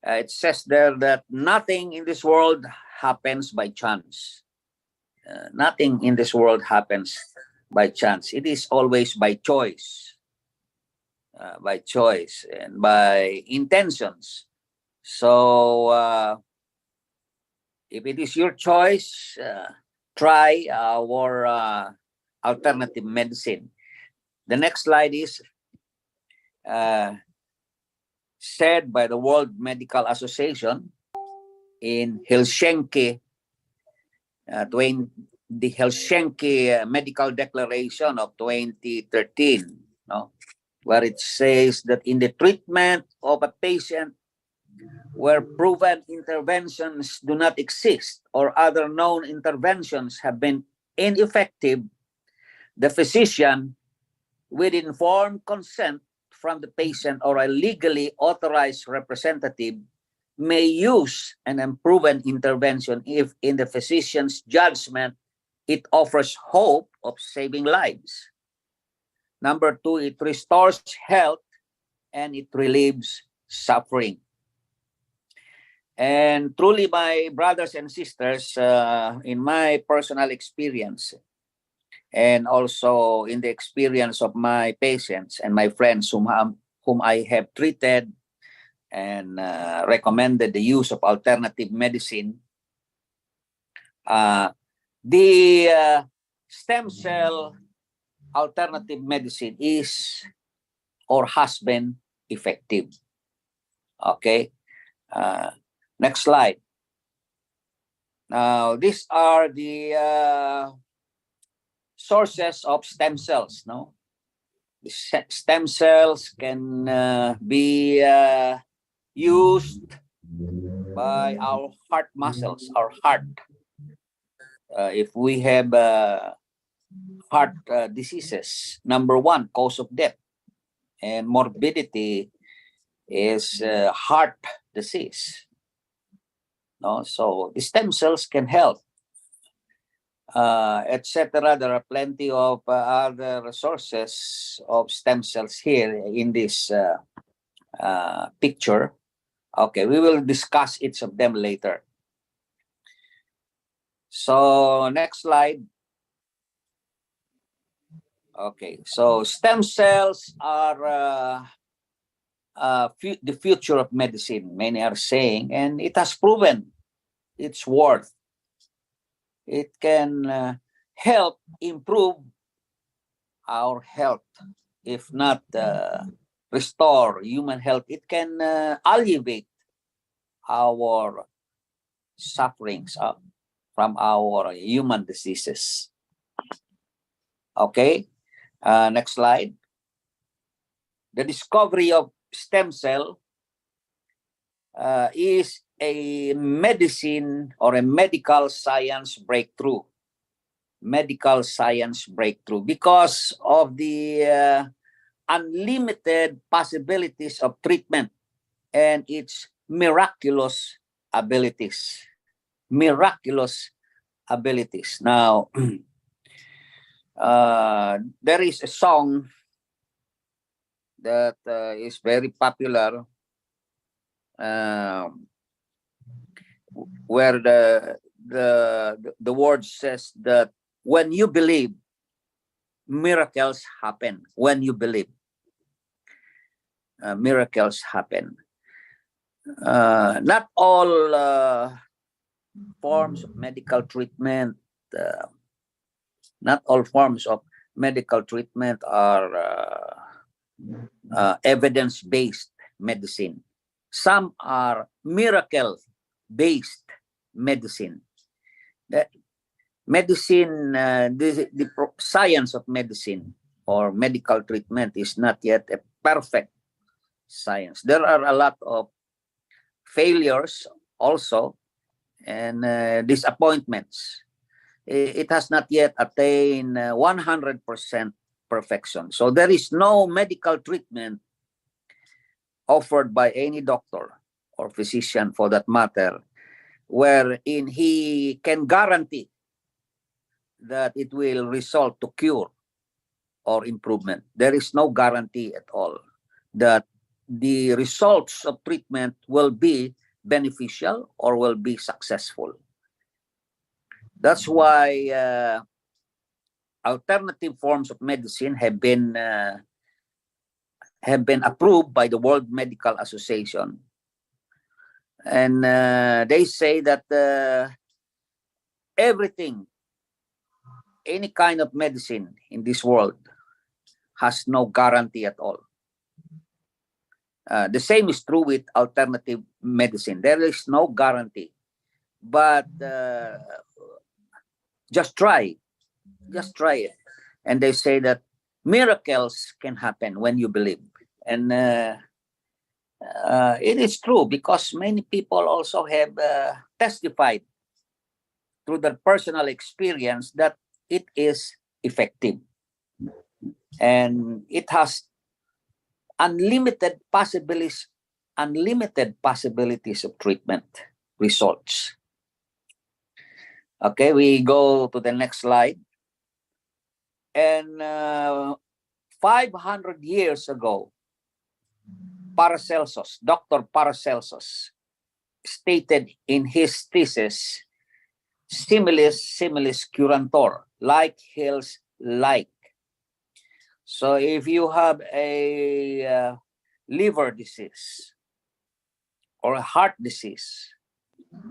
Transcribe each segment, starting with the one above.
It says there that nothing in this world happens by chance. Nothing in this world happens by chance. It is always by choice, and by intentions. So if it is your choice, try our alternative medicine. The next slide is said by the World Medical Association in Helsinki, the Helsinki Medical Declaration of 2013, no? Where it says that in the treatment of a patient where proven interventions do not exist or other known interventions have been ineffective, the physician, with informed consent from the patient or a legally authorized representative, may use an unproven intervention if, in the physician's judgment, it offers hope of saving lives. Number two, it restores health and it relieves suffering. And truly, my brothers and sisters, in my personal experience, and also in the experience of my patients and my friends whom I have treated and recommended the use of alternative medicine, the stem cell alternative medicine is or has been effective. Okay. Next slide. Now, these are the sources of stem cells. No, the stem cells can be used by our heart muscles, our heart. If we have heart diseases, number one cause of death and morbidity is heart disease. No, so the stem cells can help, etc. There are plenty of other resources of stem cells here in this picture. Okay, we will discuss each of them later. So next slide. Okay, so stem cells are the future of medicine, many are saying, and it has proven its worth. It can help improve our health, if not restore human health. It can alleviate our sufferings from our human diseases. Okay, next slide. The discovery of stem cell is a medicine or a medical science breakthrough. Medical science breakthrough because of the unlimited possibilities of treatment and its miraculous abilities. Miraculous abilities. Now, there is a song that is very popular, where the word says that when you believe, miracles happen. When you believe, miracles happen. Not all forms of medical treatment, not all forms of medical treatment are evidence-based medicine. Some are miracle-based medicine. The medicine, the science of medicine or medical treatment is not yet a perfect science. There are a lot of failures also and disappointments. It has not yet attained 100% perfection. So there is no medical treatment offered by any doctor or physician, for that matter, wherein he can guarantee that it will result to cure or improvement. There is no guarantee at all that the results of treatment will be beneficial or will be successful. That's why alternative forms of medicine have been approved by the World Medical Association, and they say that everything, any kind of medicine in this world has no guarantee at all. The same is true with alternative medicine. There is no guarantee, but just try it. And they say that miracles can happen when you believe. And it is true, because many people also have testified through their personal experience that it is effective. And it has unlimited possibilities of treatment results. Okay, we go to the next slide. And 500 years ago, Paracelsus, Dr. Paracelsus, stated in his thesis, similis similis curantur, like heals like. So if you have a liver disease or a heart disease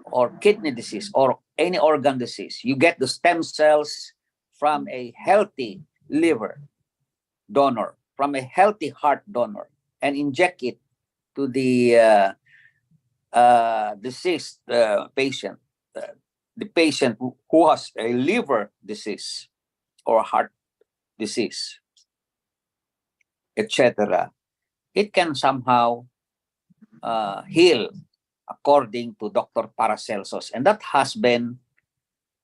or kidney disease or any organ disease, you get the stem cells from a healthy liver donor, from a healthy heart donor, and inject it to the deceased patient, the patient who has a liver disease or heart disease, etc. It can somehow heal, according to Dr. Paracelsus. And that has been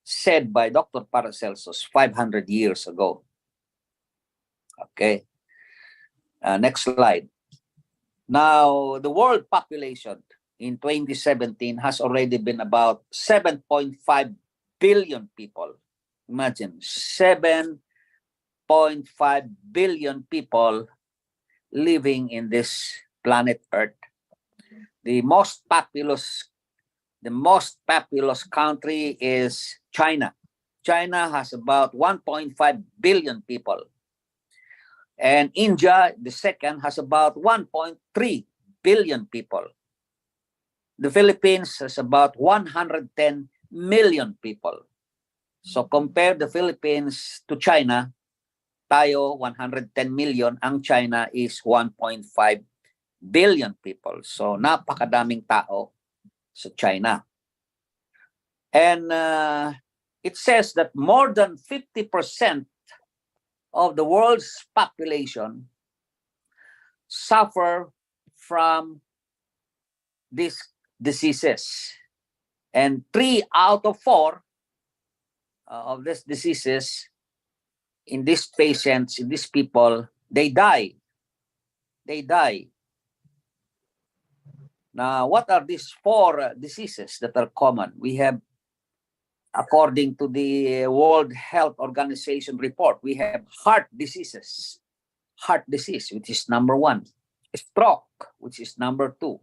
said by Dr. Paracelsus 500 years ago. Okay. Next slide. Now, the world population in 2017 has already been about 7.5 billion people. Imagine, 7.5 billion people living in this planet Earth. The most populous country is China. China has about 1.5 billion people. And India, the second, has about 1.3 billion people. The Philippines has about 110 million people. So compare the Philippines to China, tayo 110 million, ang China is 1.5 billion people. So napakadaming tao sa China. And it says that more than 50% of the world's population suffer from these diseases. And 3 out of 4 of these diseases, in these patients, in these people, they die. They die. Now, what are these 4 diseases that are common? We have, according to the World Health Organization report, we have heart diseases. Heart disease, which is number 1. Stroke, which is number 2.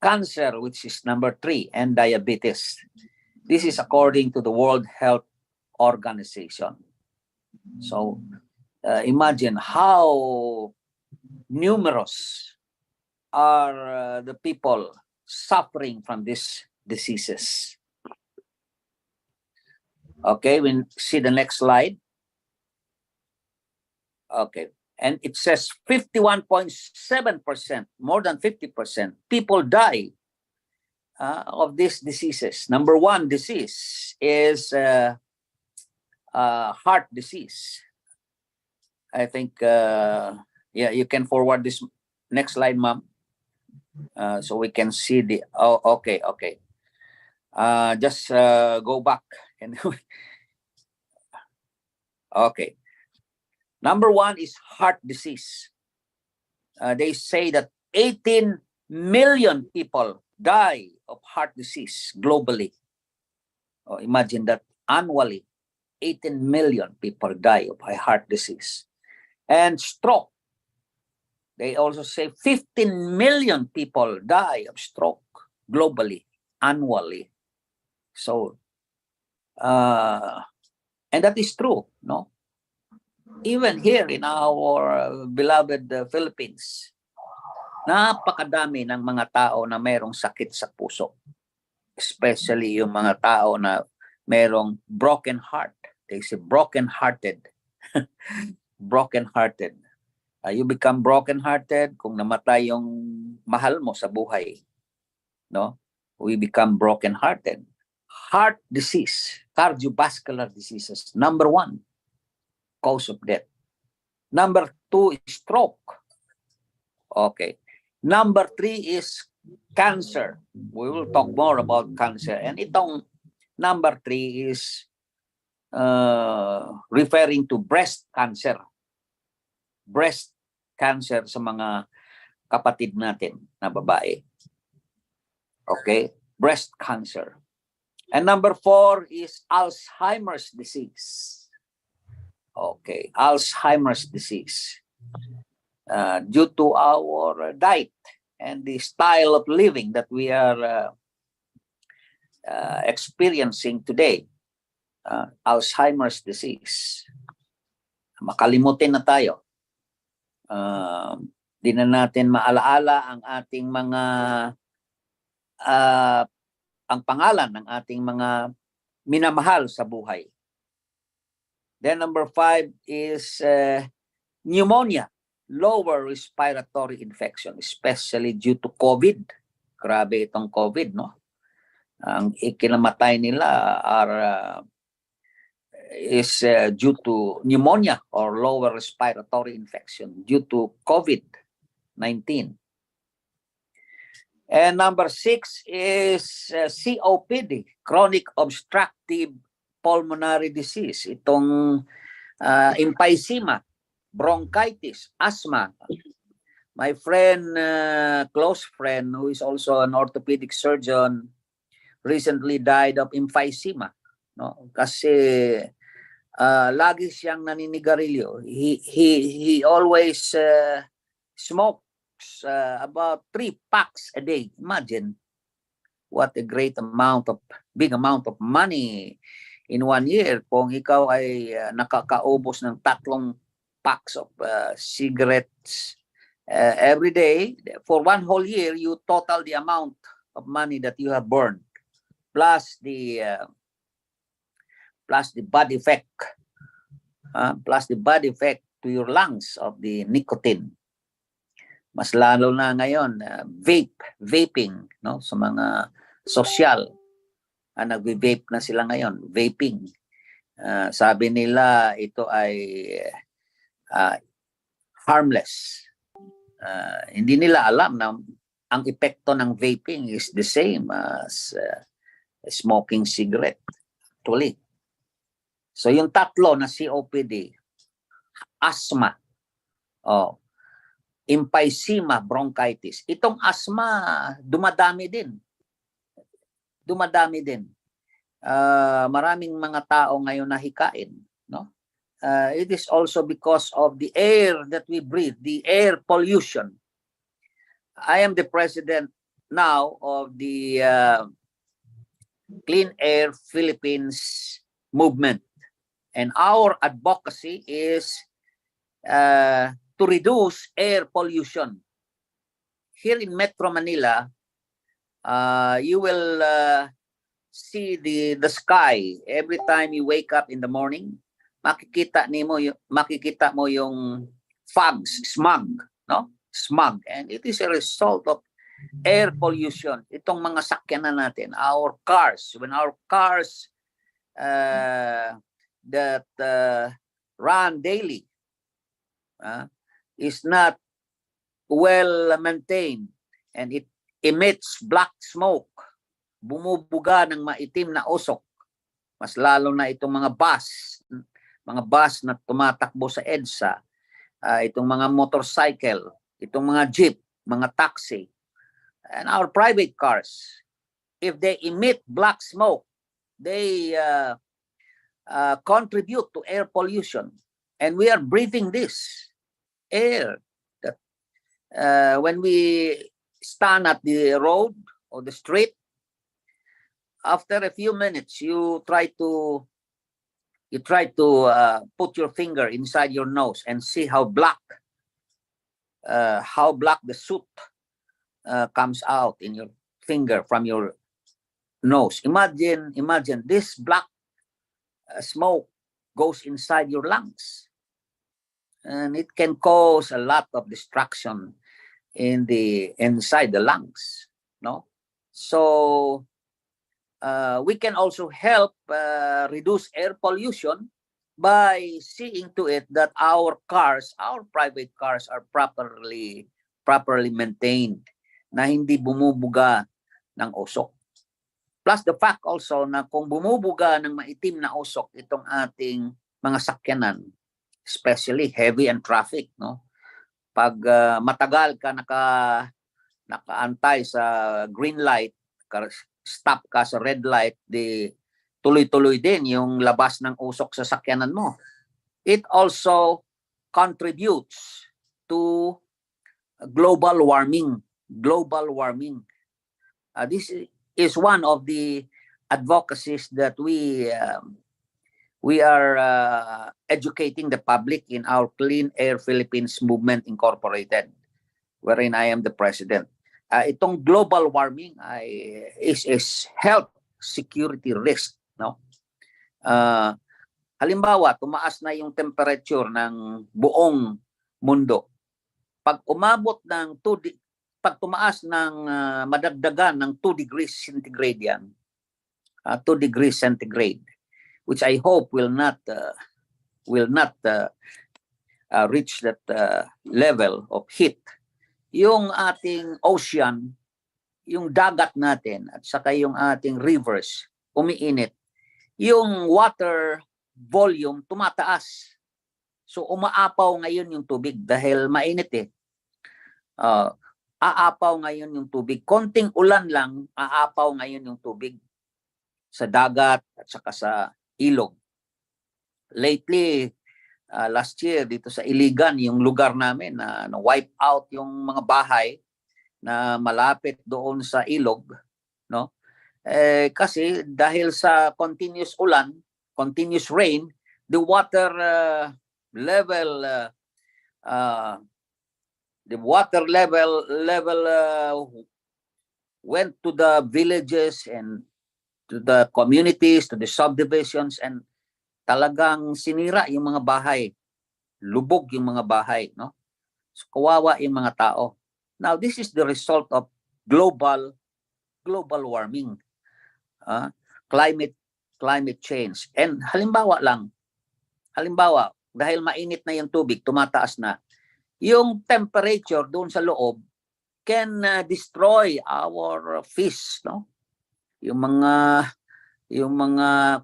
Cancer, which is number 3. And diabetes. This is according to the World Health Organization. So, imagine how numerous are the people suffering from these diseases. Okay, we see the next slide. Okay, and it says 51.7%, more than 50%, people die of these diseases. Number 1 disease is heart disease. I think, yeah, you can forward this next slide, ma'am, so we can see the, oh, okay. Just go back. And okay. Number 1 is heart disease. They say that 18 million people die of heart disease globally. Oh, imagine that, annually, 18 million people die of heart disease. And stroke. They also say 15 million people die of stroke globally, annually. So, and that is true, no? Even here in our beloved Philippines, napakadami ng mga tao na mayroong sakit sa puso. Especially yung mga tao na mayroong broken heart. They say broken-hearted. Broken-hearted. You become broken-hearted kung namatay yung mahal mo sa buhay. No? We become broken-hearted. Heart disease, cardiovascular diseases, number 1 cause of death. Number 2 is stroke. Okay. Number 3 is cancer. We will talk more about cancer. And itong number 3 is referring to breast cancer. Breast cancer sa mga kapatid natin na babae. Okay? Breast cancer. And number 4 is Alzheimer's disease. Okay, Alzheimer's disease. Due to our diet and the style of living that we are experiencing today. Alzheimer's disease. Makalimutin na tayo. Di na natin maalaala ang ating mga ang pangalan ng ating mga minamahal sa buhay. Then number 5 is pneumonia, lower respiratory infection, especially due to COVID. Grabe itong COVID, no? Ang ikinamatay nila is due to pneumonia or lower respiratory infection due to COVID-19. And number 6 is COPD, chronic obstructive pulmonary disease. Itong emphysema, bronchitis, asthma. My friend, close friend, who is also an orthopedic surgeon, recently died of emphysema. No? Kasi lagi siyang naninigarilyo. He always smokes about 3 packs a day. Imagine what a big amount of money in 1 year kung ikaw ay nakakaubos ng 3 packs of cigarettes every day. For 1 whole year, you total the amount of money that you have burned plus the bad effect to your lungs of the nicotine. Mas lalo na ngayon, vaping, no? Sa mga social, nagve-vape na sila ngayon, vaping. Sabi nila ito ay harmless. Hindi nila alam na ang epekto ng vaping is the same as smoking cigarette. Actually. So yung tatlo na COPD, asthma, emphysema, bronchitis. Itong asthma, dumadami din. Maraming mga tao ngayon nahikain, no? It is also because of the air that we breathe, the air pollution. I am the president now of the Clean Air Philippines movement. And our advocacy is to reduce air pollution. Here in Metro Manila, you will see the sky every time you wake up in the morning. Makikita mo yung smog, no? Smog, and it is a result of air pollution. Itong mga sakyanan natin, our cars, when our cars that run daily is not well maintained and it emits black smoke, bumubuga ng maitim na usok. Mas lalo na itong mga bus na tumatakbo sa EDSA, itong mga motorcycle, itong mga jeep, mga taxi, and our private cars. If they emit black smoke, they contribute to air pollution. And we are breathing this air that when we stand at the road or the street, after a few minutes, you try to put your finger inside your nose and see how black the soot comes out in your finger from your nose. Imagine this black smoke goes inside your lungs, and it can cause a lot of destruction inside the lungs. No, so we can also help reduce air pollution by seeing to it that our private cars are properly maintained, na hindi bumubuga ng usok. Plus the fact also na kung bumubuga ng maitim na usok itong ating mga sakyanan, especially heavy and traffic, no? Pag matagal ka nakaantay sa green light, stop ka sa red light, di tuloy-tuloy din yung labas ng usok sa sakyanan mo. It also contributes to global warming. This is one of the advocacies that we are educating the public in our Clean Air Philippines Movement Incorporated, wherein I am the president. Itong global warming is health security risk, no? Halimbawa, tumaas na yung temperature ng buong mundo. Pag tumaas ng madagdagan ng 2 degrees centigrade yan, 2 degrees centigrade, which I hope will not reach that level of heat. Yung ating ocean, yung dagat natin, at saka yung ating rivers, umiinit. Yung water volume tumataas. So umaapaw ngayon yung tubig dahil mainit eh. Aapaw ngayon yung tubig. Konting ulan lang, aapaw ngayon yung tubig sa dagat at saka sa ilog. Lately, last year dito sa Iligan, yung lugar namin na wipe out yung mga bahay na malapit doon sa ilog, no? Kasi dahil sa continuous ulan, continuous rain, the water level went to the villages and to the communities, to the subdivisions, and talagang sinira yung mga bahay. Lubog yung mga bahay, no? So, kawawa yung mga tao. Now, this is the result of global warming, climate change. And halimbawa, dahil mainit na yung tubig, tumataas na, yung temperature doon sa loob can destroy our fish, no? Yung mga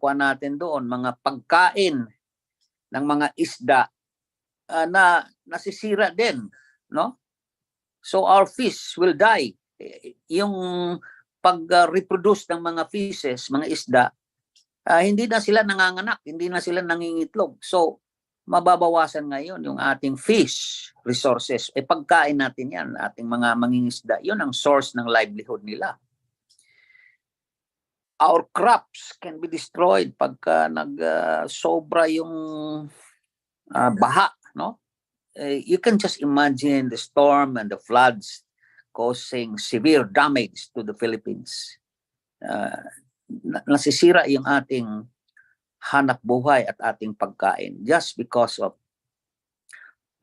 kuha natin doon, mga pagkain ng mga isda na nasisira din, no? So our fish will die. Yung pag-reproduce ng mga fishes, mga isda, hindi na sila nanganganak, hindi na sila nangingitlog. So mababawasan ngayon yung ating fish resources. Pagkain natin yan, ating mga mangingisda, yun ang source ng livelihood nila. Our crops can be destroyed pagka sobra yung baha, no? You can just imagine the storm and the floods causing severe damage to the Philippines. Nasisira yung ating hanap buhay at ating pagkain just because of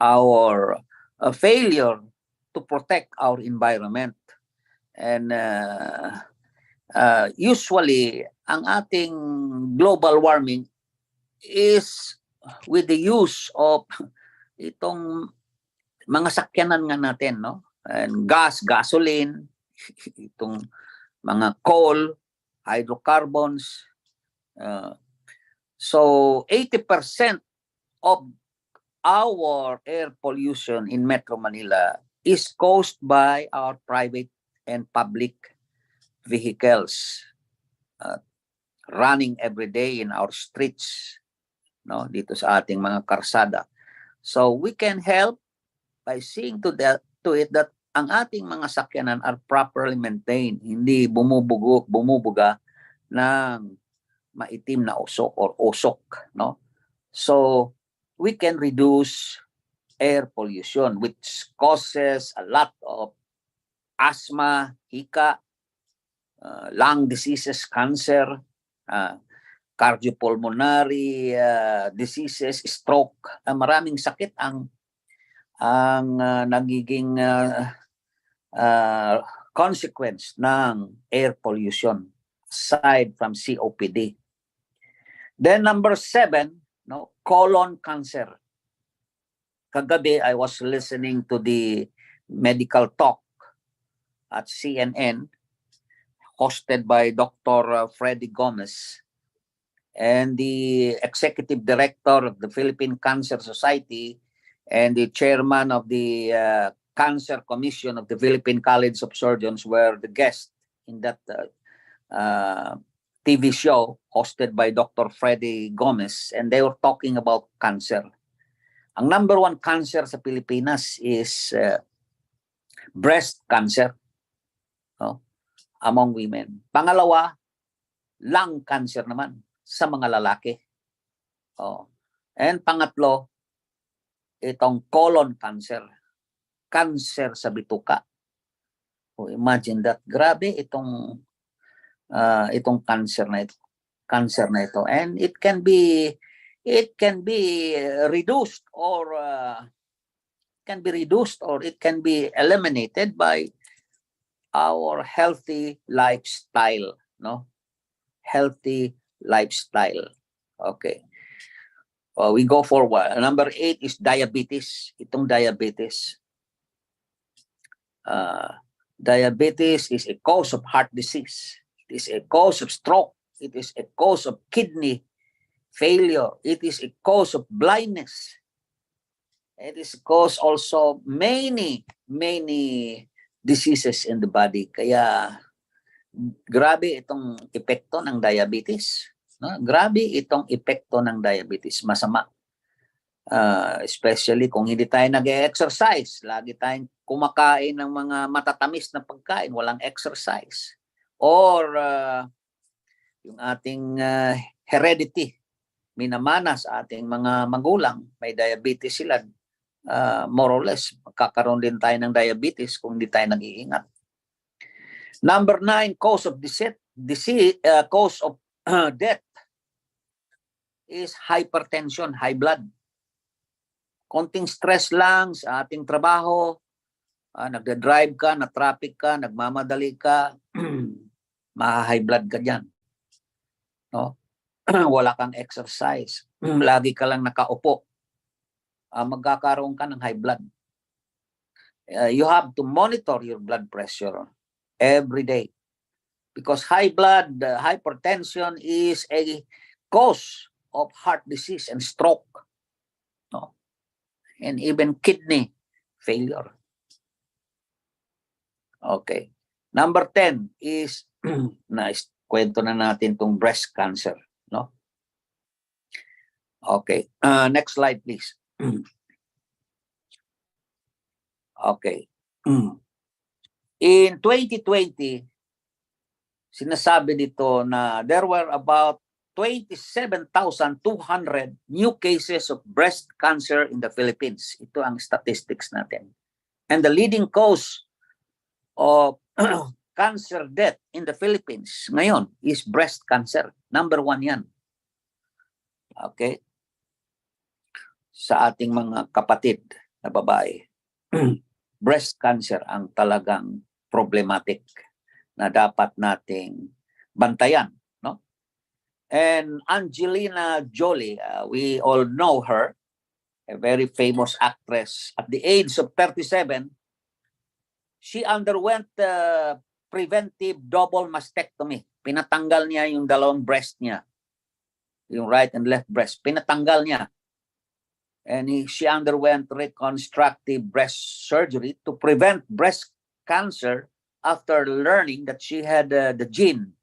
our failure to protect our environment. And usually, ang ating global warming is with the use of itong mga sakyanan nga natin, no? And gasoline, itong mga coal, hydrocarbons. So 80% of our air pollution in Metro Manila is caused by our private and public vehicles running every day in our streets, no, dito sa ating mga karsada. So we can help by seeing to that to it that ang ating mga sakyanan are properly maintained, hindi bumubuga ng maitim na usok or usok, no? So we can reduce air pollution, which causes a lot of asthma, hika, lung diseases, cancer, cardiopulmonary diseases, stroke. Maraming sakit ang nagiging consequence ng air pollution aside from COPD. Then number 7, no, colon cancer. Kagabi, I was listening to the medical talk at CNN, hosted by Dr. Freddy Gomez, and the executive director of the Philippine Cancer Society and the chairman of the Cancer Commission of the Philippine College of Surgeons were the guests in that TV show hosted by Dr. Freddy Gomez, and they were talking about cancer. Ang number 1 cancer sa Pilipinas is breast cancer, no, among women. Pangalawa, lung cancer naman sa mga lalaki. And pangatlo, itong colon cancer, cancer sa bituka. Imagine that. Grabe itong cancer na ito, and it can be reduced or it can be eliminated by our healthy lifestyle, no? Healthy lifestyle. Okay. We go forward. Number 8 is diabetes. Itong diabetes. Diabetes is a cause of heart disease. It is a cause of stroke. It is a cause of kidney failure. It is a cause of blindness. It is a cause also many diseases in the body. Kaya grabe itong epekto ng diabetes. No? Grabe itong epekto ng diabetes. Masama. Especially kung hindi tayo nag-exercise. Lagi tayong kumakain ng mga matatamis na pagkain. Walang exercise. Or yung ating heredity. Minamana sa ating mga magulang. May diabetes sila. More or less, magkakaroon din tayo ng diabetes kung hindi tayo nag-iingat. Number 9, cause of death is hypertension, high blood. Konting stress lang sa ating trabaho, nagda-drive ka, na-traffic ka, nagmamadali ka, ma-high blood ka dyan. No? Wala kang exercise, lagi ka lang nakaupo, magkakaroon ka ng high blood. You have to monitor your blood pressure every day because high blood hypertension is a cause of heart disease and stroke, no? And even kidney failure. Okay. Number 10 is nice. Kwento na natin tong breast cancer, no? Okay. Next slide, please. Okay. In 2020, sinasabi dito na there were about 27,200 new cases of breast cancer in the Philippines. Ito ang statistics natin. And the leading cause of cancer death in the Philippines ngayon is breast cancer. Number 1 yan. Okay? Sa ating mga kapatid na babae. Breast cancer ang talagang problematic na dapat nating bantayan, no? And Angelina Jolie, we all know her, a very famous actress. At the age of 37, she underwent preventive double mastectomy. Pinatanggal niya yung dalawang breast niya, yung right and left breast. Pinatanggal niya. And she underwent reconstructive breast surgery to prevent breast cancer after learning that she had the gene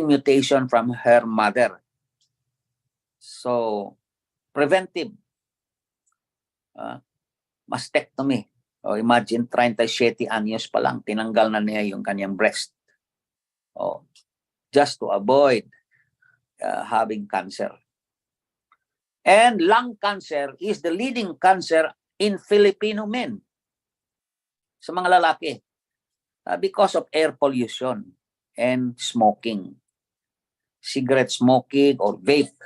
mutation from her mother. So, preventive mastectomy. O imagine, 37 anyos pa lang, tinanggal na niya yung kanyang breast. O, just to avoid having cancer. And lung cancer is the leading cancer in Filipino men. Sa mga lalaki. Because of air pollution and smoking. Cigarette smoking or vape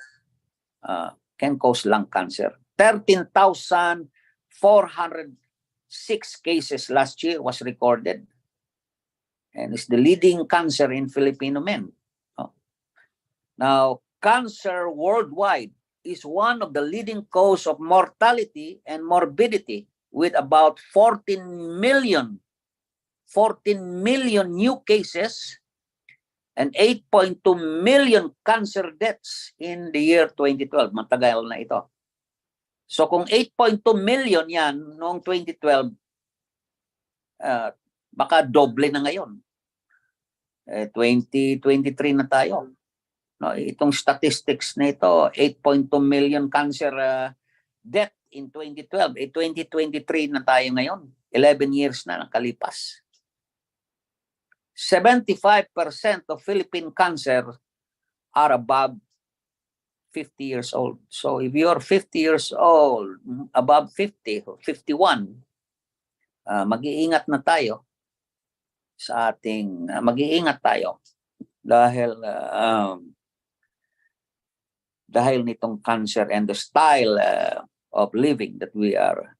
can cause lung cancer. 13,406 cases last year was recorded. And it's the leading cancer in Filipino men. Now, cancer worldwide is one of the leading cause of mortality and morbidity, with about 14 million new cases and 8.2 million cancer deaths in the year 2012. Matagal na ito. So kung 8.2 million yan noong 2012, baka doble na ngayon. 2023 na tayo. No, itong statistics na ito, 8.2 million cancer death in 2012. 2023 na tayo ngayon. 11 years na nakalipas. 75% of Philippine cancer are above 50 years old. So if you're 50 years old, above 50, 51, mag-iingat na tayo sa ating, mag-iingat tayo dahil nitong cancer and the style of living that we are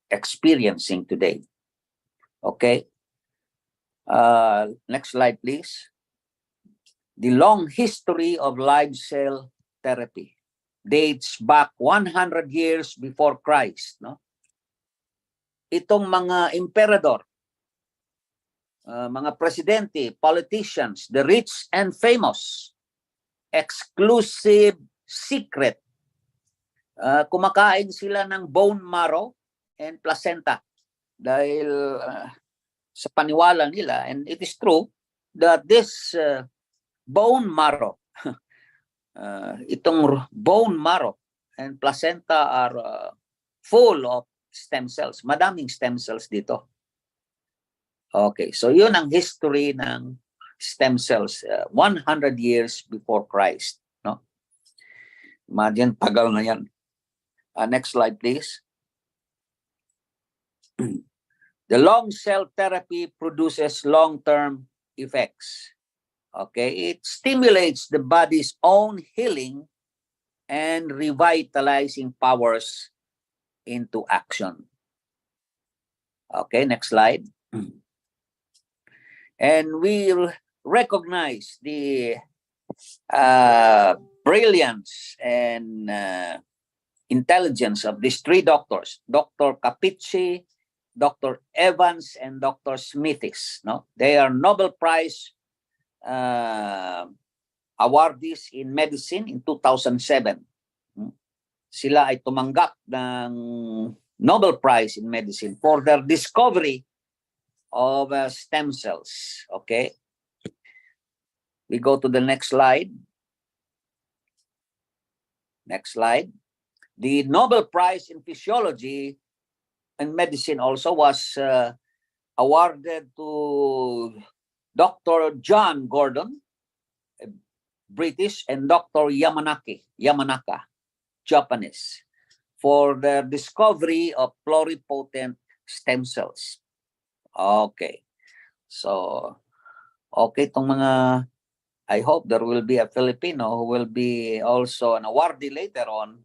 experiencing today. Okay. Next slide, please. The long history of live cell therapy dates back 100 years before Christ. No? Itong mga emperador, mga presidente, politicians, the rich and famous, exclusive secret, kumakain sila ng bone marrow and placenta. Dahil sa paniwala nila, and it is true, that this bone marrow, itong bone marrow and placenta are full of stem cells. Madaming stem cells dito. Okay, so yun ang history ng stem cells, 100 years before Christ. No? Imagine, tagal na yan. Next slide, please. The long cell therapy produces long-term effects. Okay, it stimulates the body's own healing and revitalizing powers into action. Okay, next slide. And we recognize the brilliance and intelligence of these three doctors, Dr. Capizzi, Dr. Evans, and Dr. Smithis. No? They are Nobel Prize awardees in medicine in 2007. Sila ay tumanggap ng Nobel Prize in medicine for their discovery of stem cells. Okay. We go to the next slide. Next slide. The Nobel Prize in Physiology and Medicine also was awarded to Dr. John Gordon, British, and Dr. Yamanaka, Japanese, for their discovery of pluripotent stem cells. Okay. So, okay, itong mga, I hope there will be a Filipino who will be also an awardee later on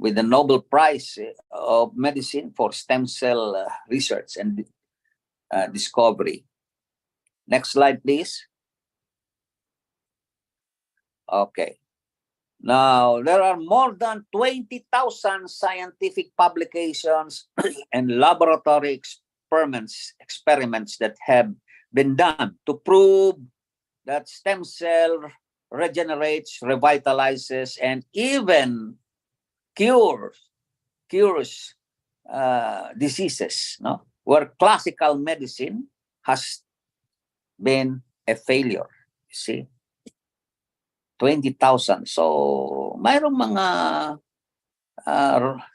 with the Nobel Prize of Medicine for stem cell research and discovery. Next slide, please. Okay. Now, there are more than 20,000 scientific publications and laboratory experiments that have been done to prove that stem cell regenerates, revitalizes, and even cures diseases, no? Where classical medicine has been a failure. You see, 20,000. So mayroong mga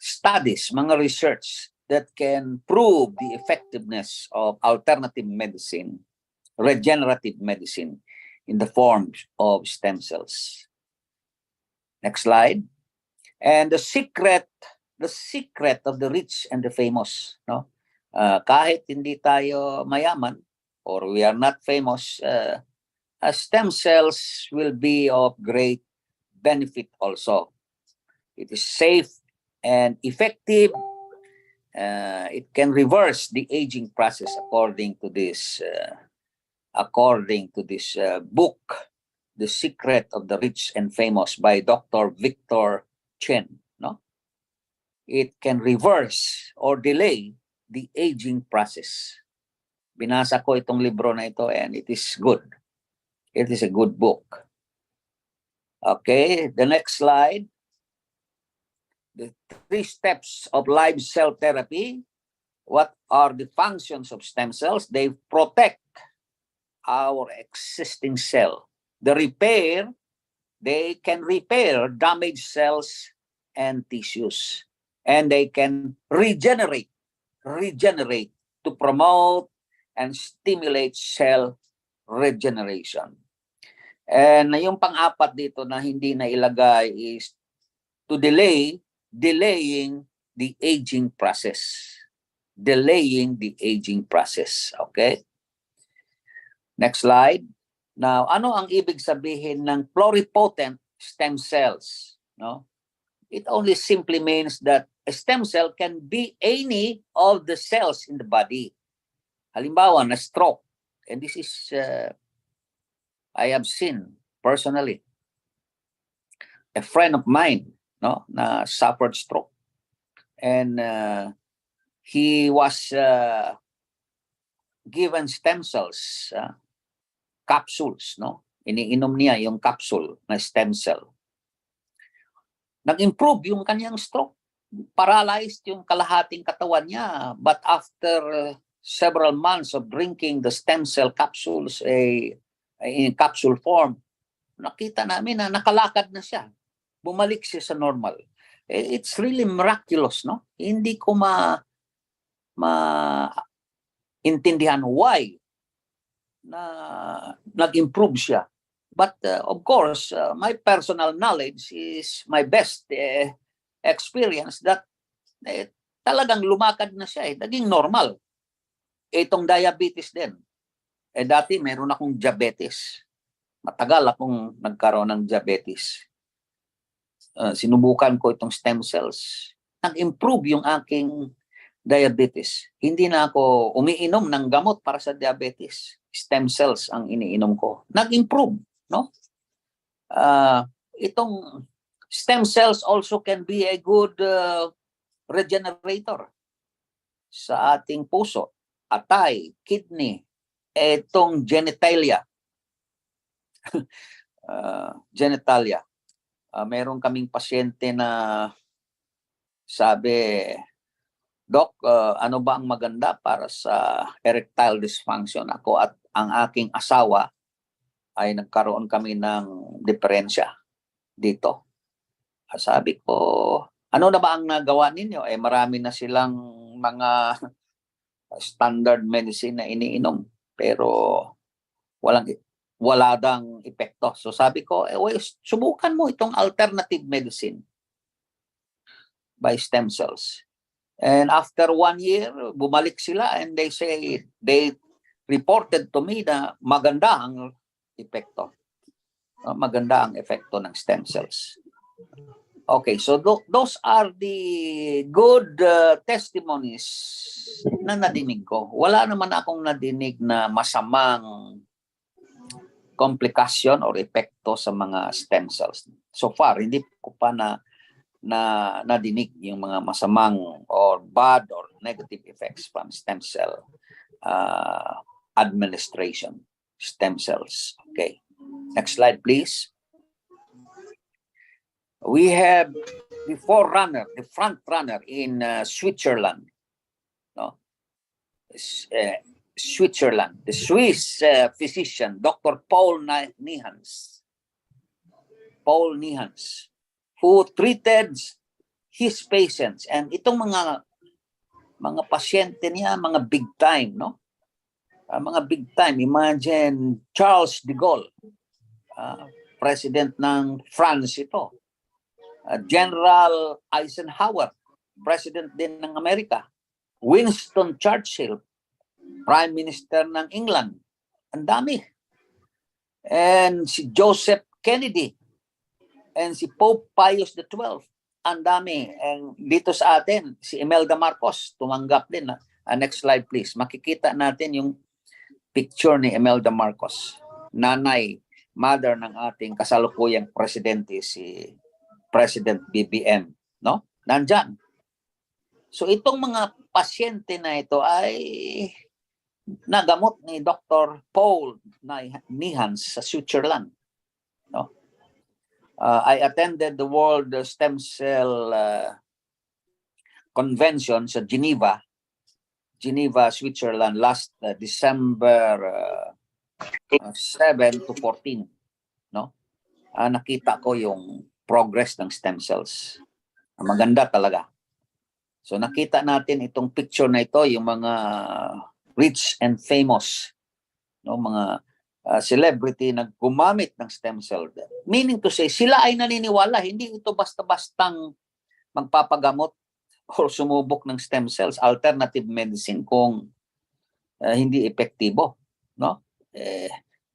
studies, mga research that can prove the effectiveness of alternative medicine, regenerative medicine, in the form of stem cells. Next slide. And the secret of the rich and the famous, no? Kahit hindi tayo mayaman or we are not famous, stem cells will be of great benefit also. It is safe and effective. It can reverse the aging process according to this book, The Secret of the Rich and Famous by Dr. Victor Chen. No, it can reverse or delay the aging process. Binasa ko itong libro na ito and it is good. It is a good book. Okay, the next slide. The 3 steps of live cell therapy. What are the functions of stem cells? They protect our existing cell. They can repair damaged cells and tissues. And they can regenerate to promote and stimulate cell regeneration. And yung pang-apat dito na hindi na ilagay is to delaying the aging process. Delaying the aging process. Okay? Next slide. Now, ano ang ibig sabihin ng pluripotent stem cells? No? It only simply means that a stem cell can be any of the cells in the body. Halimbawa, na stroke. And this is, I have seen personally, a friend of mine, no, na suffered stroke. And he was given stem cells, capsules, no? Iniinom niya yung capsule na stem cell. Nag-improve yung kanyang stroke. Paralyzed yung kalahating katawan niya. But after several months of drinking the stem cell capsules in capsule form, nakita namin na nakalakad na siya. Bumalik siya sa normal. It's really miraculous, no? Hindi ko intindihan why na nag-improve siya. But of course, my personal knowledge is my best experience that talagang lumakad na siya. Naging normal. Itong diabetes din. Dati meron akong diabetes. Matagal akong nagkaroon ng diabetes. Sinubukan ko itong stem cells. Nag-improve yung aking diabetes. Hindi na ako umiinom ng gamot para sa diabetes. Stem cells ang iniinom ko. Nag-improve, no? Itong stem cells also can be a good regenerator sa ating puso, atay, kidney, itong genitalia. Genitalia. Meron kaming pasyente na sabi, Doc, ano ba ang maganda para sa erectile dysfunction? Ako at ang aking asawa ay nagkaroon kami ng diferensya dito. Sabi ko, ano na ba ang nagawa ninyo? Marami na silang mga standard medicine na iniinom, pero wala dang epekto. So sabi ko, subukan mo itong alternative medicine by stem cells. And after 1 year, bumalik sila and they reported to me na maganda ang epekto. Maganda ang epekto ng stem cells. Okay, so those are the good testimonies na nadinig ko. Wala naman akong nadinig na masamang komplikasyon or epekto sa mga stem cells. So far, hindi ko pa nadinig yung mga masamang or bad or negative effects from stem cell administration. Stem cells. Okay. Next slide, please. We have the forerunner, the front runner in Switzerland. No? Switzerland, the Swiss physician, Dr. Paul Nihans. Paul Nihans, who treated his patients. And itong mga pasyente niya, mga big time, no? Mga big time. Imagine Charles de Gaulle, president ng France ito. General Eisenhower, president din ng Amerika. Winston Churchill, prime minister ng England. Ang dami. And si Joseph Kennedy. And si Pope Pius XII. Ang dami. And dito sa atin, si Imelda Marcos, tumanggap din. Next slide please. Makikita natin yung picture ni Imelda Marcos. Nanay, mother ng ating kasalukuyang presidente, si President BBM. No? Nandyan. So itong mga pasyente na ito ay nagamot ni Dr. Paul Nihans sa Switzerland. No? I attended the World Stem Cell Convention sa Geneva, Switzerland last December 7 to 14. No? Nakita ko yung progress ng stem cells. Maganda talaga. So nakita natin itong picture na ito, yung mga rich and famous, no, mga celebrity na gumamit ng stem cell. Meaning to say, sila ay naniniwala, hindi ito basta-bastang magpapagamot o sumubok ng stem cells, alternative medicine kung hindi epektibo, no?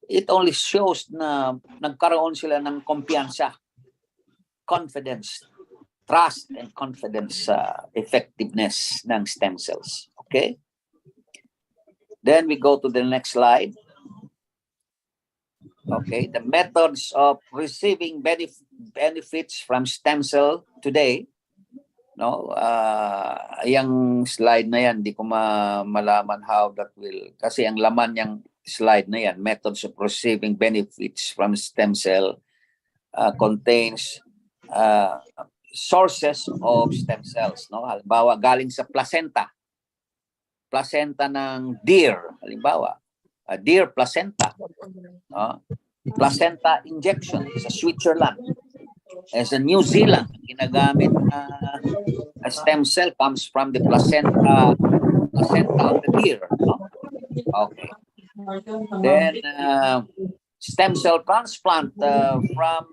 It only shows na nagkaroon sila ng kumpiyansa, confidence, trust and confidence sa effectiveness ng stem cells. Okay? Then we go to the next slide. Okay, the methods of receiving benefits from stem cell today. No, yung slide na yan, di ko malaman how that will, kasi ang laman yung slide na yan, methods of receiving benefits from stem cell contains sources of stem cells, no? Halimbawa, galing sa placenta ng deer, halimbawa, deer placenta, no? Placenta injection sa Switzerland. As in New Zealand, ginagamit na stem cell comes from the placenta of the deer, no? Okay. Then stem cell transplant from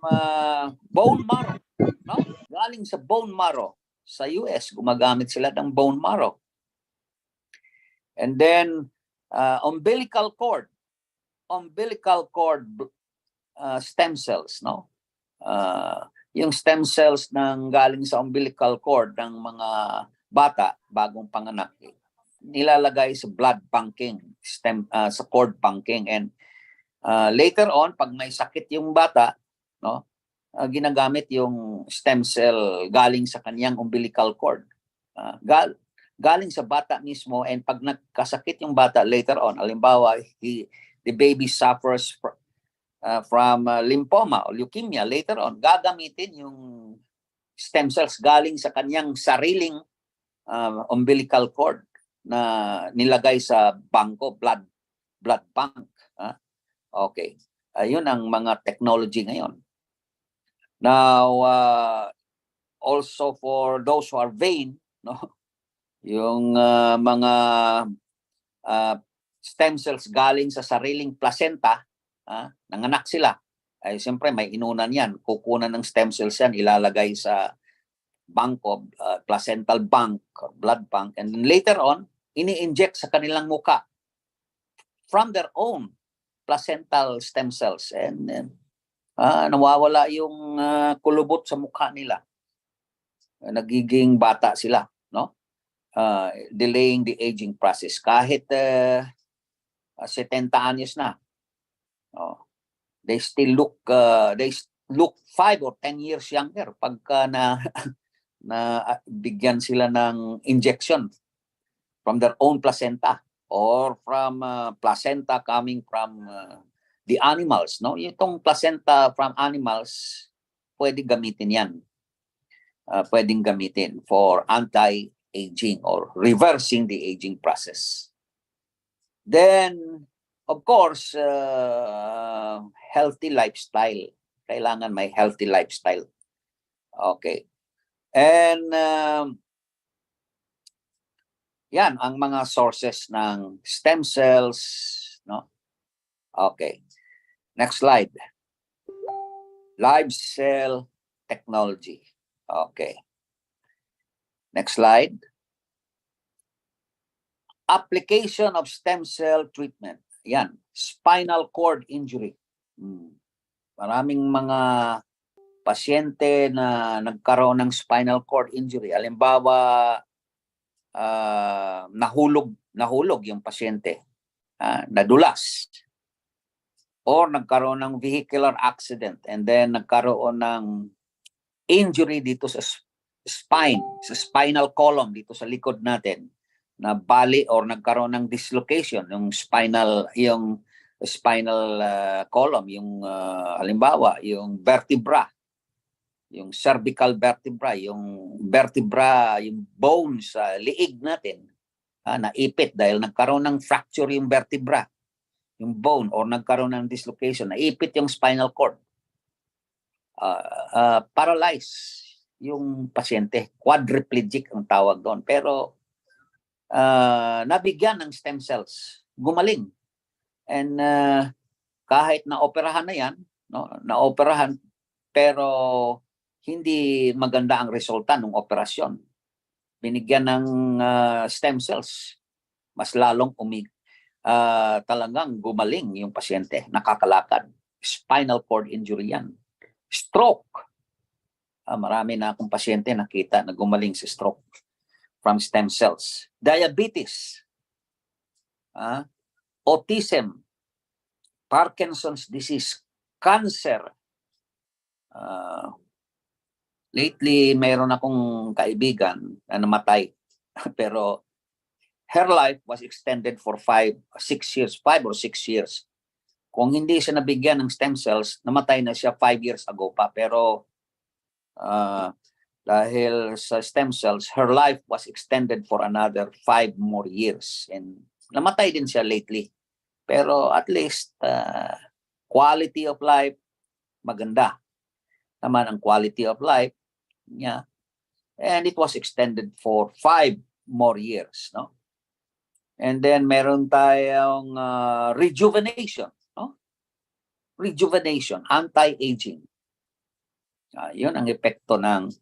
bone marrow, no? Galing sa bone marrow sa US, gumagamit sila ng bone marrow. And then umbilical cord stem cells, no? Yung stem cells ng galing sa umbilical cord ng mga bata bagong panganak, nilalagay sa blood banking, sa cord banking, and later on pag may sakit yung bata, no? Ginagamit yung stem cell galing sa kanyang umbilical cord. Galing sa bata mismo, and pag nagkasakit yung bata later on, halimbawa, the baby suffers from lymphoma o leukemia, later on, gagamitin yung stem cells galing sa kanyang sariling umbilical cord na nilagay sa bangko, blood bank. Okay. Ayun ang mga technology ngayon. Now, also for those who are vain, no, yung mga stem cells galing sa sariling placenta, nanganak sila, ay siyempre may inunan yan, kukunan ng stem cells yan, ilalagay sa bangko, placental bank, blood bank, and later on, ini-inject sa kanilang muka from their own placental stem cells, and nawawala yung kulubot sa mukha nila. Nagiging bata sila, no? Delaying the aging process. Kahit 70 anyos na, they still look 5 or 10 years younger pagka na bigyan sila ng injection from their own placenta or from placenta coming from the animals, no? Itong placenta from animals, pwede gamitin yan. Pwedeng gamitin for anti-aging or reversing the aging process. Then, of course, healthy lifestyle. Kailangan may healthy lifestyle. Okay. And yan ang mga sources ng stem cells, no? Okay. Next slide. Live cell technology. Okay. Next slide. Application of stem cell treatment. Yan, spinal cord injury. Maraming mga pasyente na nagkaroon ng spinal cord injury. Halimbawa, nahulog yung pasyente, nadulas, or nagkaroon ng vehicular accident and then nagkaroon ng injury dito sa spine, sa spinal column dito sa likod natin, na bali or nagkaroon ng dislocation yung spinal column, yung halimbawa yung vertebra, yung cervical vertebra, yung bone sa liig natin, naipit dahil nagkaroon ng fracture yung vertebra, yung bone, or nagkaroon ng dislocation, naipit yung spinal cord, paralyzed yung pasyente, quadriplegic ang tawag doon, pero nabigyan ng stem cells, gumaling. And kahit na-operahan na yan, no, na-operahan, pero hindi maganda ang resulta ng operasyon. Binigyan ng stem cells, mas lalong talagang gumaling yung pasyente, nakakalakad. Spinal cord injury yan. Stroke. Marami na akong pasyente nakita na gumaling sa stroke from stem cells. Diabetes. Autism. Parkinson's disease. Cancer. Lately, mayroon akong kaibigan na namatay. Pero her life was extended for 5 or 6 years. Kung hindi siya nabigyan ng stem cells, namatay na siya 5 years ago pa. Pero dahil sa stem cells, her life was extended for another 5 more years. And namatay din siya lately. Pero at least, quality of life, maganda naman ang quality of life niya. And it was extended for 5 more years, no? And then meron tayong rejuvenation, no? Rejuvenation, anti-aging. Yun ang epekto ng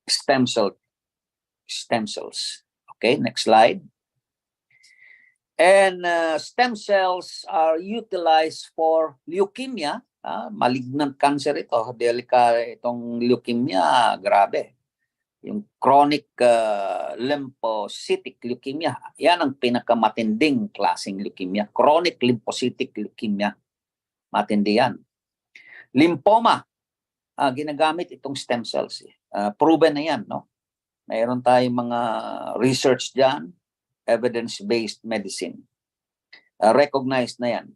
stem cells. Okay, next slide. And stem cells are utilized for leukemia. Malignant cancer ito. Itong leukemia, grabe. Yung chronic lymphocytic leukemia. Yan ang pinakamatinding klaseng leukemia. Chronic lymphocytic leukemia. Matindi yan. Lymphoma. Ginagamit itong stem cells. Proven na yan, no? Mayroon tayong mga research dyan, evidence-based medicine. Recognized na yan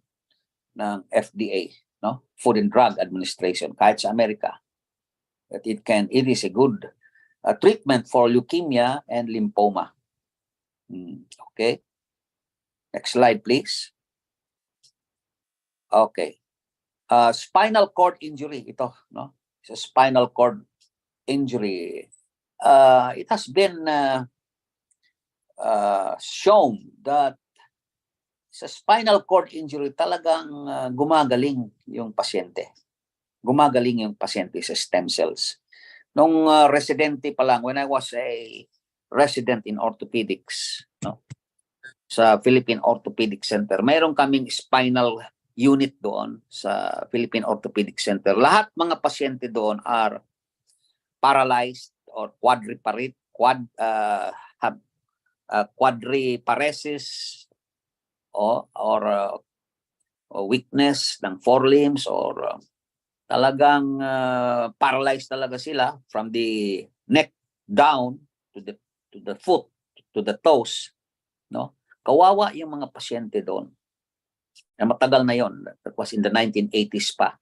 ng FDA, no? Food and Drug Administration, kahit sa Amerika. That it is a good treatment for leukemia and lymphoma. Okay. Next slide, please. Okay. Spinal cord injury, ito, no? So spinal cord injury. It has been shown that sa spinal cord injury talagang gumagaling yung pasyente. Gumagaling yung pasyente sa stem cells. Nung residente pa lang, when I was a resident in orthopedics, no? Sa Philippine Orthopedic Center, mayroon kaming spinal unit doon sa Philippine Orthopedic Center. Lahat mga pasyente doon are paralyzed or quadriparesis or weakness ng forelimbs or talagang paralyzed talaga sila from the neck down to the foot, to the toes, no? Kawawa yung mga pasyente doon. Na matagal na yon. That was in the 1980s pa.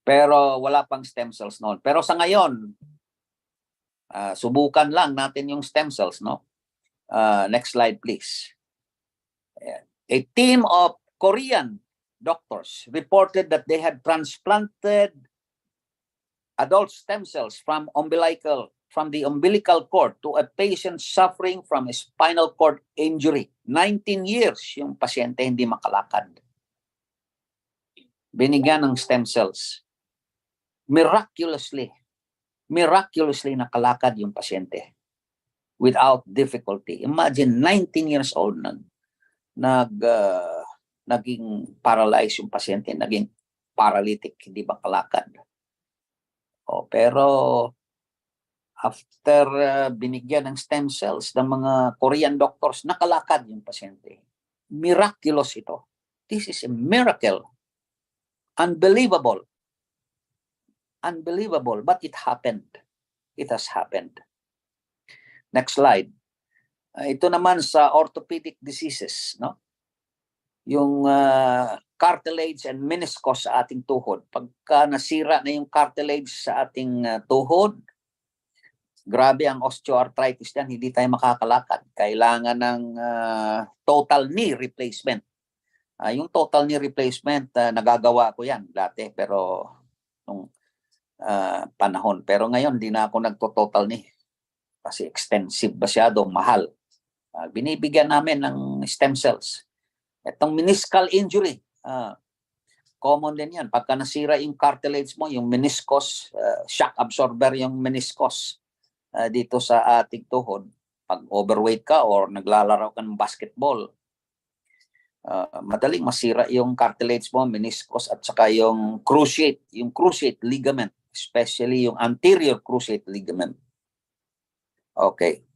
Pero wala pang stem cells noon. Pero sa ngayon, subukan lang natin yung stem cells, no? Next slide, please. A team of Korean doctors reported that they had transplanted adult stem cells from the umbilical cord to a patient suffering from a spinal cord injury. 19 years yung pasyente hindi makalakad. Binigyan ng stem cells. Miraculously nakalakad yung pasyente without difficulty. Imagine 19 years old naging paralyzed yung pasyente, naging paralytic, hindi makalakad. Pero after binigyan ng stem cells ng mga Korean doctors, nakalakad yung pasyente. Miraculous ito. This is a miracle. Unbelievable, but it happened. It has happened. Next slide. Ito naman sa orthopedic diseases, no? Yung cartilage and meniscus sa ating tuhod. Pagka nasira na yung cartilage sa ating tuhod, grabe ang osteoarthritis yan, hindi tayo makakalakad. Kailangan ng total knee replacement. Yung total knee replacement, nagagawa ko yan dati, pero nung panahon. Pero ngayon, di na ako nagto-total knee. Kasi extensive, masyado, mahal. Binibigyan namin ng stem cells. Itong meniscal injury, common din yan. Pagka nasira yung cartilage mo, yung meniscus, shock absorber yung meniscus dito sa ating tuhod. Pag overweight ka or naglalaro ka ng basketball, madaling masira yung cartilage mo, meniscus, at saka yung cruciate ligament, especially yung anterior cruciate ligament. Okay.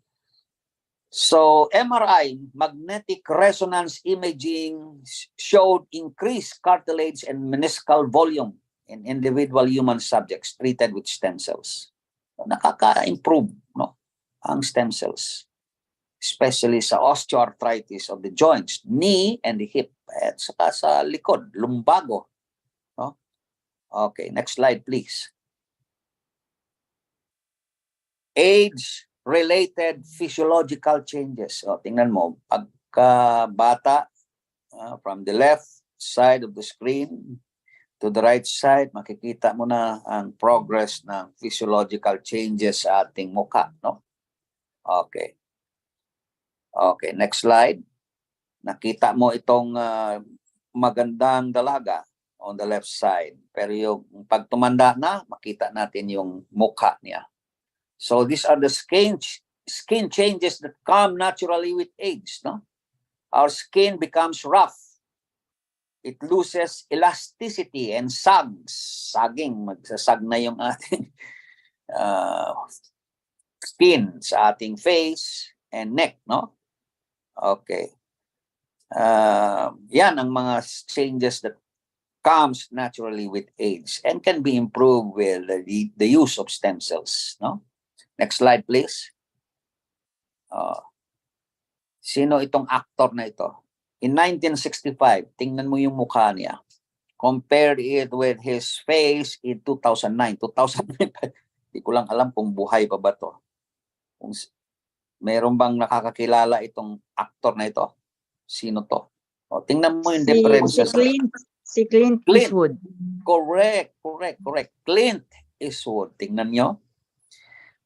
So, MRI, magnetic resonance imaging, showed increased cartilage and meniscal volume in individual human subjects treated with stem cells. Nakaka-improve, no, ang stem cells, especially sa osteoarthritis of the joints, knee and the hip, at saka sa likod, lumbago. No? Okay, next slide, please. Age-related physiological changes. O, tingnan mo, pagka bata, from the left side of the screen to the right side, makikita mo na ang progress ng physiological changes sa ating mukha, no? Okay. Okay, next slide. Nakita mo itong magandang dalaga on the left side. Pero yung pag tumanda na, makita natin yung mukha niya. So these are the skin changes that come naturally with age, no? Our skin becomes rough. It loses elasticity and sagging. Magsasag na yung ating skin sa ating face and neck, no? Okay. Yan ang mga changes that comes naturally with age and can be improved with the use of stem cells, no? Next slide, please. Sino itong actor na ito? In 1965, tingnan mo yung mukha niya. Compare it with his face in 2009. 2009, hindi ko lang alam kung buhay pa ba to. Kung meron bang nakakakilala itong actor na ito? Sino to? O, tingnan mo yung difference. Si Clint Eastwood. Correct. Clint Eastwood. Tingnan nyo.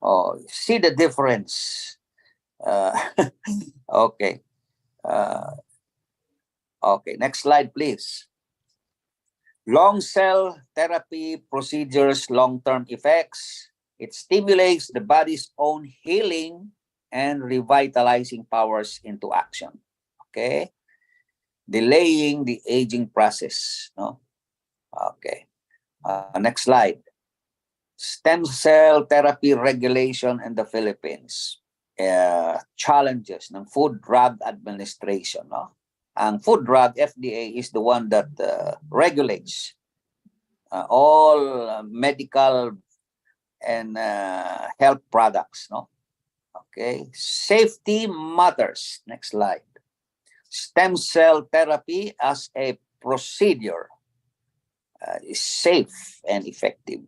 Oh, see the difference. Okay. Okay, next slide, please. Long cell therapy procedures, long-term effects. It stimulates the body's own healing and revitalizing powers into action. Okay? Delaying the aging process. No? Okay. Next slide. Stem cell therapy regulation in the Philippines. Challenges ng Food Drug Administration. No? Ang Food Drug, FDA, is the one that regulates all medical and health products. No? Okay. Safety matters. Next slide. Stem cell therapy as a procedure is safe and effective.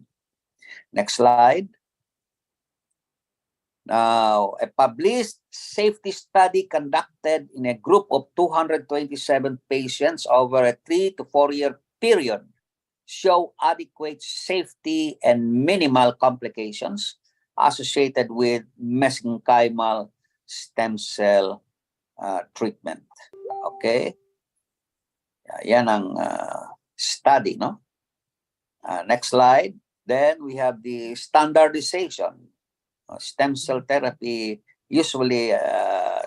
Next slide. Now, a published safety study conducted in a group of 227 patients over a 3 to 4 year period show adequate safety and minimal complications associated with mesenchymal stem cell treatment. Okay? Yan ang study, no? Next slide. Then we have the standardization. Stem cell therapy, usually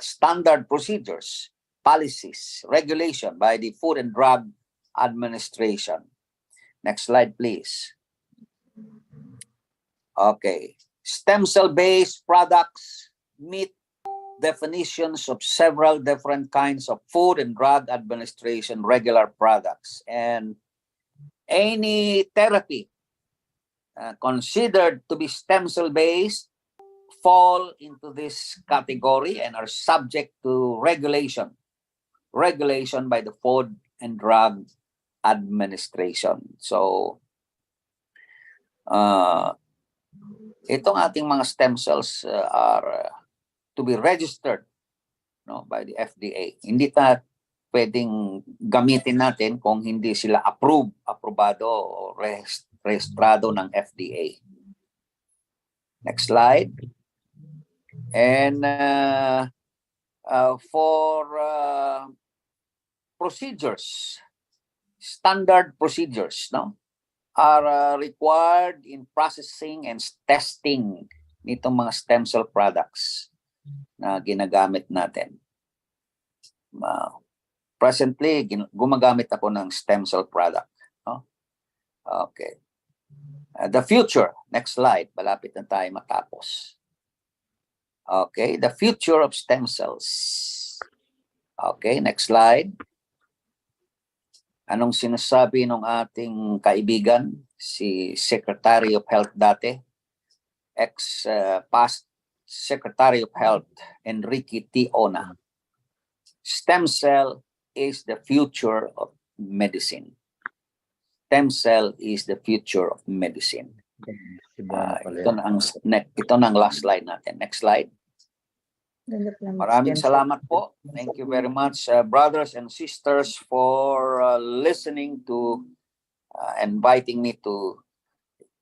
standard procedures, policies, regulation by the Food and Drug Administration. Next slide, please. Okay. Stem cell-based products meet definitions of several different kinds of Food and Drug Administration regular products. And any therapy considered to be stem cell-based fall into this category and are subject to regulation by the Food and Drug Administration. So, itong ating mga stem cells are to be registered, no, by the FDA. Hindi ta pwedeng gamitin natin kung hindi sila aprobado o rehistrado ng FDA. Next slide. And for procedures, standard procedures, no, are required in processing and testing nitong mga stem cell products na ginagamit natin. Presently, gumagamit ako ng stem cell product. No? Okay. The future. Next slide. Malapit na tayo matapos. Okay. The future of stem cells. Okay. Next slide. Anong sinasabi ng ating kaibigan, si Secretary of Health dati, past Secretary of Health, Enrique T. Ona. Stem cell is the future of medicine. Stem cell is the future of medicine. Ito na ang last slide natin. Next slide. Maraming salamat po. Thank you very much, brothers and sisters, for listening to inviting me to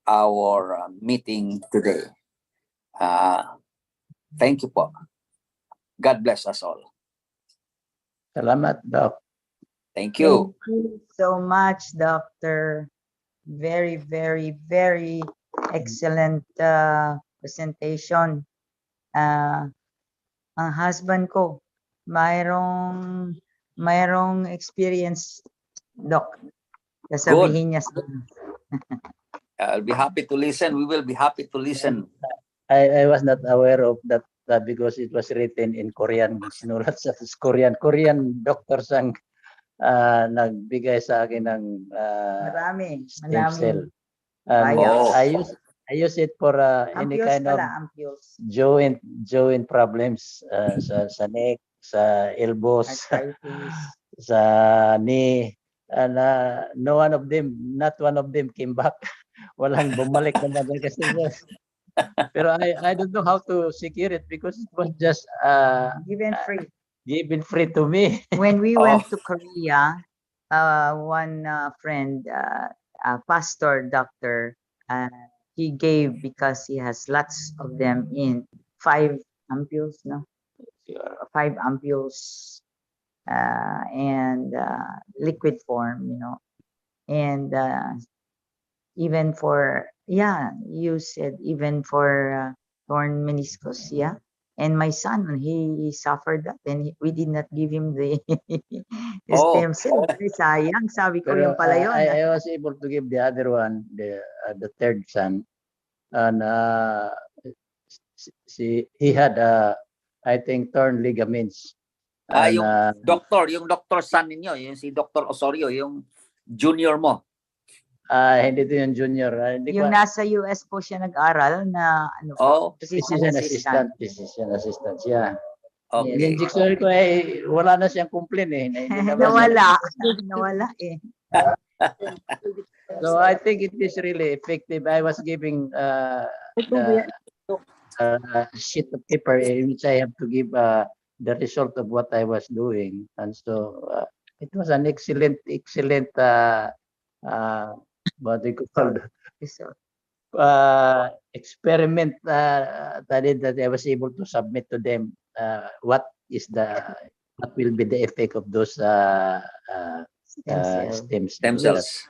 our meeting today. Thank you po. God bless us all. Salamat, Doc. Thank you. Thank you so much, Doctor. Very, very, very excellent presentation. Ang husband ko, mayroong experience, Doc. Sasabihin niya sa I'll be happy to listen. We will be happy to listen. I was not aware of that because it was written in Korean. Sinulat sa Korean doctors ang nagbigay sa akin ng stem cell. I use it for any kind of joint problems sa neck, sa elbows, sa knee, and not one of them came back. Walang bumalik naman kasi. Pero I don't know how to secure it because it was just given free to me. When we went to Korea, one friend, pastor, doctor, he gave, because he has lots of them in 5 ampules, no? 5 ampules and liquid form, you know. And even for, you said even for torn meniscus, And my son, when he suffered that, then we did not give him the stem cell. Sayang, sabi ko yung pala yun. I was able to give the other one, the third son, and he had I think torn ligaments. And, yung doctor son ninyo, yung si Dr. Osorio, yung junior mo. Hindi to yung junior. Yung nasa US po siya nag-aral na physician assistant. Yeah. Okay. Yung jigsaw ko wala na siyang complaint Nawala eh. So I think it is really effective. I was giving a sheet of paper in which I have to give the result of what I was doing, and so it was an excellent what we call So, experiment that I was able to submit to them what will be the effect of those stem cell. Stem cells.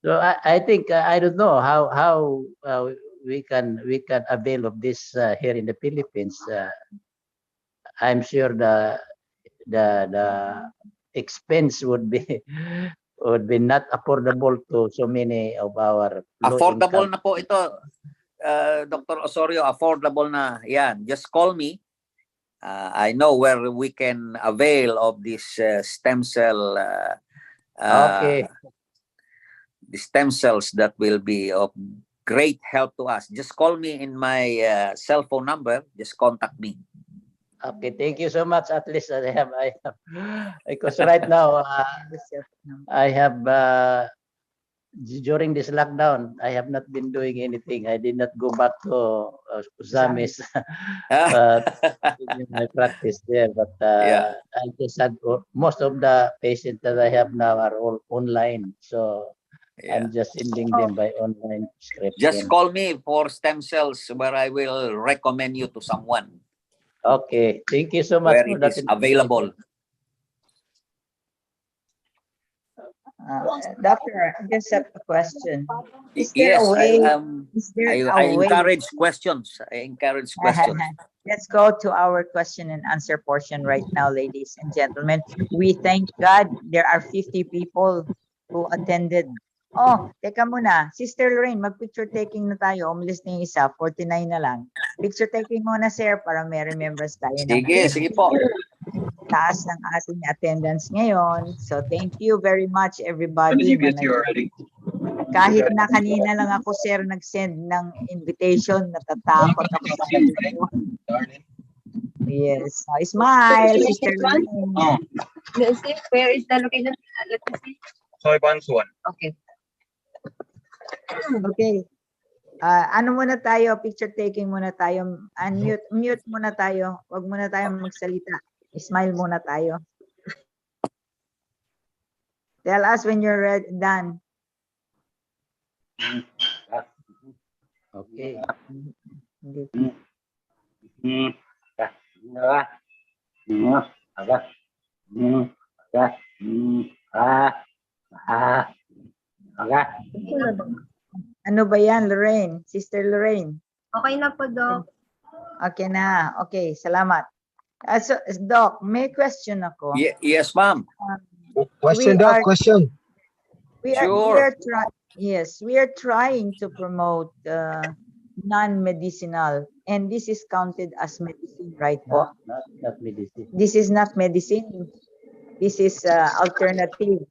So I think I don't know how we can avail of this here in the Philippines. I'm sure the expense would be not affordable to so many of our Affordable low-income. na po ito, Dr. Osorio, affordable na. Yan, just call me. I know where we can avail of this stem cell. Okay. The stem cells that will be of great help to us. Just call me in my cell phone number. Just contact me. Okay, thank you so much. At least I have because right now I have during this lockdown I have not been doing anything. I did not go back to Zamis my practice there, but Yeah. I just had most of the patients that I have now are all online, so Yeah. I'm just sending them by online prescription. Just call me for stem cells where I will recommend you to someone Okay, thank you so much where for it that is available. Doctor, I just have a question. Is Yes, there a way? I encourage questions. I encourage questions. Let's go to our question and answer portion right now, ladies and gentlemen. We thank God there are 50 people who attended. Oh, teka muna. Sister Lorraine, mag-picture taking na tayo. Umalis na yung isa, 49 na lang. Picture taking muna, sir, para may remembrance tayo. Sige po. Taas ng ating attendance ngayon. So, thank you very much, everybody. Kahit na kanina lang ako, sir, nag-send ng invitation, natatakot ako sa Yes. Smile, Sister Lorraine. Let's see, where is the location? Let me see. Soy Bansuan. Okay. Okay. Ano muna tayo? Picture taking muna tayo. Mute muna tayo. Huwag muna tayo magsalita. Smile muna tayo. Tell us when you're ready, done. Okay. Ano ba yan, Lorraine? Sister Lorraine? Okay na po, Doc. Okay na. Okay, salamat. So, Doc, may question ako. Yes, ma'am. Question, We Doc, are- question. We are trying to promote non-medicinal, and this is counted as medicine, right? Po? Not medicine. This is not medicine. This is alternative,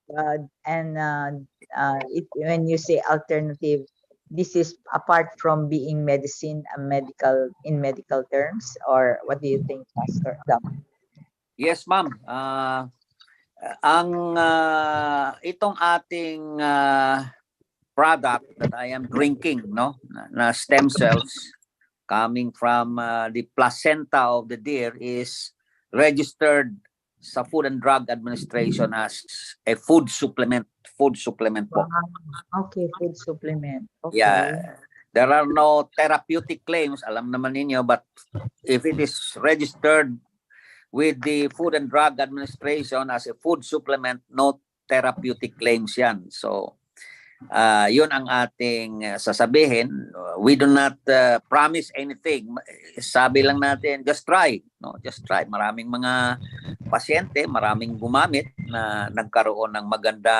when you say alternative, this is apart from being medicine, in medical terms, or what do you think, Pastor? Yes, ma'am. Itong ating product that I am drinking, no, na stem cells coming from the placenta of the deer is registered sa Food and Drug Administration as a food supplement po. Okay, food supplement. Okay. Yeah. There are no therapeutic claims, alam naman ninyo, but if it is registered with the Food and Drug Administration as a food supplement, no therapeutic claims yan. So, yun ang ating sasabihin. We do not promise anything. Sabi lang natin, just try. No? Just try. Maraming mga pasyente, maraming gumamit na nagkaroon ng maganda